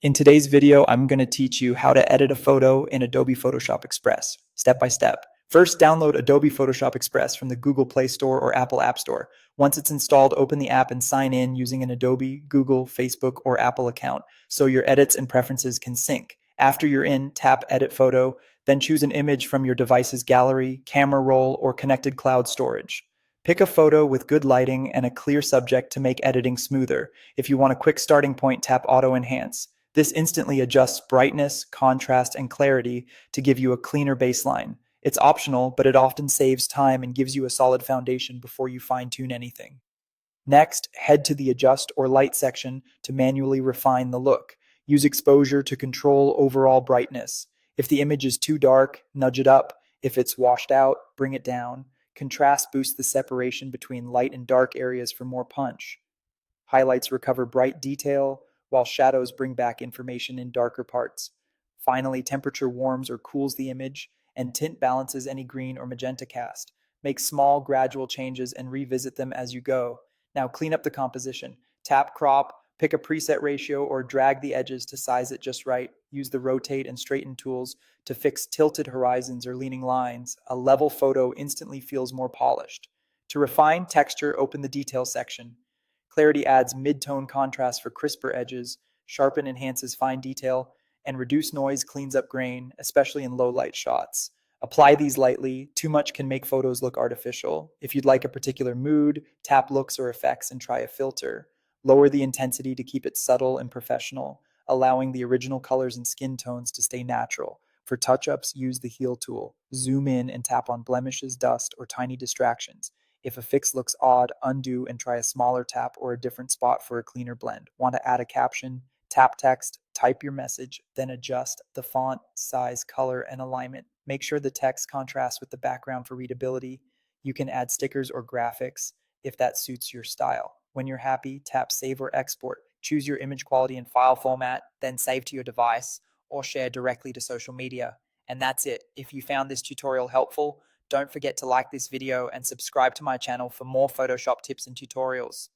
In today's video, I'm going to teach you how to edit a photo in Adobe Photoshop Express, step by step. First, download Adobe Photoshop Express from the Google Play Store or Apple App Store. Once it's installed, open the app and sign in using an Adobe, Google, Facebook, or Apple account so your edits and preferences can sync. After you're in, tap Edit Photo, then choose an image from your device's gallery, camera roll, or connected cloud storage. Pick a photo with good lighting and a clear subject to make editing smoother. If you want a quick starting point, tap Auto Enhance. This instantly adjusts brightness, contrast, and clarity to give you a cleaner baseline. It's optional, but it often saves time and gives you a solid foundation before you fine-tune anything. Next, head to the Adjust or Light section to manually refine the look. Use exposure to control overall brightness. If the image is too dark, nudge it up. If it's washed out, bring it down. Contrast boosts the separation between light and dark areas for more punch. Highlights recover bright detail, while shadows bring back information in darker parts. Finally, temperature warms or cools the image, and tint balances any green or magenta cast. Make small, gradual changes and revisit them as you go. Now clean up the composition. Tap crop, pick a preset ratio, or drag the edges to size it just right. Use the rotate and straighten tools to fix tilted horizons or leaning lines. A level photo instantly feels more polished. To refine texture, open the details section. Clarity adds mid-tone contrast for crisper edges, sharpen enhances fine detail, and reduce noise cleans up grain, especially in low light shots. Apply these lightly. Too much can make photos look artificial. If you'd like a particular mood, tap looks or effects and try a filter. Lower the intensity to keep it subtle and professional, allowing the original colors and skin tones to stay natural. For touch-ups, use the Heal tool. Zoom in and tap on blemishes, dust, or tiny distractions. If a fix looks odd, undo and try a smaller tap or a different spot for a cleaner blend. Want to add a caption? Tap text, type your message, then adjust the font, size, color, and alignment. Make sure the text contrasts with the background for readability. You can add stickers or graphics if that suits your style. When you're happy, tap Save or Export. Choose your image quality and file format, then save to your device or share directly to social media. And that's it. If you found this tutorial helpful, don't forget to like this video and subscribe to my channel for more Photoshop tips and tutorials.